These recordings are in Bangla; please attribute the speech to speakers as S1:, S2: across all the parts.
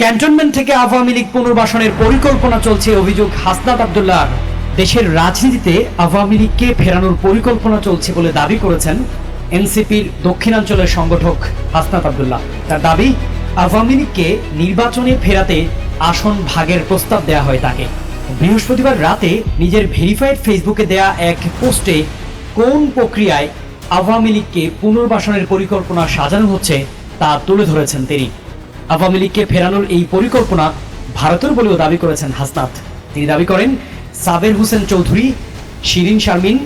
S1: ক্যান্টনমেন্ট থেকে আওয়ামী লীগ পুনর্বাসনের পরিকল্পনা চলছে অভিযোগ হাসনাত আব্দুল্লাহর। দেশের রাজনীতিতে আওয়ামী লীগকে ফেরানোর পরিকল্পনা চলছে বলে দাবি করেছেন এনসিপির দক্ষিণাঞ্চলের সংগঠক হাসনাত আব্দুল্লাহ। তার দাবি, আওয়ামী লীগকে নির্বাচনে ফেরাতে আসন ভাগের প্রস্তাব দেয়া হয় তাকে। বৃহস্পতিবার রাতে নিজের ভেরিফাইড ফেসবুকে দেয়া এক পোস্টে কোন প্রক্রিয়ায় আওয়ামী লীগকে পুনর্বাসনের পরিকল্পনা সাজানো হচ্ছে তা তুলে ধরেছেন তিনি। আওয়ামী লীগকে ফেরানোর এই পরিকল্পনা ভারতের বলেও দাবি করেছেন হাসনাত। তিনি দাবি করেন, সাবের হোসেন চৌধুরী, শিরিন শারমিন,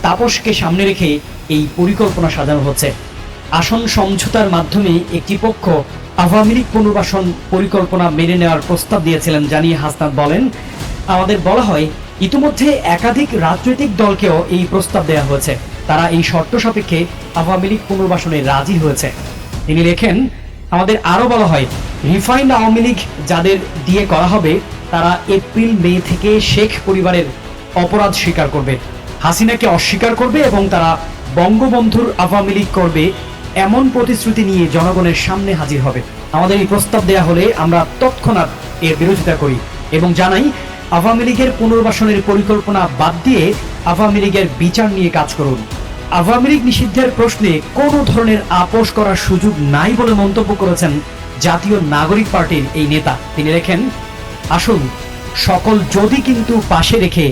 S1: তাপসকে সামনে রেখে এই পরিকল্পনা সাজানো হচ্ছে। আসন সমঝোতার মাধ্যমে একটি পক্ষ আওয়ামী লীগ পুনর্বাসন পরিকল্পনা মেনে নেওয়ার প্রস্তাব দিয়েছিলেন জানিয়ে হাসনাত বলেন, আমাদের বলা হয় ইতিমধ্যে একাধিক রাজনৈতিক দলকেও এই প্রস্তাব দেওয়া হয়েছে, তারা এই শর্ত সাপেক্ষে আওয়ামী লীগ পুনর্বাসনে রাজি হয়েছে। তিনি লেখেন, আমাদের আরো বলা হয় রিফাইন্ড আওয়ামী লীগ যাদের দিয়ে করা হবে তারা এপ্রিল মে থেকে শেখ পরিবারের অপরাধ স্বীকার করবে, হাসিনাকে অস্বীকার করবে এবং তারা বঙ্গবন্ধুর আওয়ামী লীগ করবে এমন প্রতিশ্রুতি নিয়ে জনগণের সামনে হাজির হবে। আমাদের এই প্রস্তাব দেয়া হলে আমরা তৎক্ষণাৎ এর বিরোধিতা করি এবং জানাই আওয়ামী লীগের পুনর্বাসনের পরিকল্পনা বাদ দিয়ে আওয়ামী লীগের বিচার নিয়ে কাজ করুন। আওয়ামী লীগ নিষিদ্ধের প্রশ্নে কোনো ধরনের আপোষ করার সুযোগ নাই বলে মন্তব্য করেছেন জাতীয় নাগরিক পার্টির এই নেতা। তিনি লেখেন, আসুন সকল যদি কিন্তু পাশে রেখে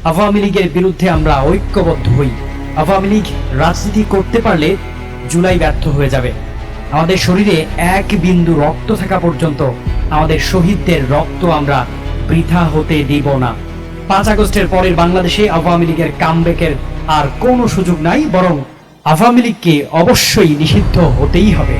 S1: আওয়ামী লীগের বিরুদ্ধে আমরা ঐক্যবদ্ধ হই। আওয়ামী লীগ রাজনীতি করতে পারলে জুলাই ব্যর্থ হয়ে যাবে। আমাদের শরীরে এক বিন্দু রক্ত থাকা পর্যন্ত আমাদের শহীদদের রক্ত আমরা বৃথা হতে দিব না। 5 আগস্টের পরের বাংলাদেশে আওয়ামী লীগের কামব্যাকের আর কোনো সুযোগ নাই, বরং আওয়ামী লীগকে অবশ্যই নিষিদ্ধ হতেই হবে।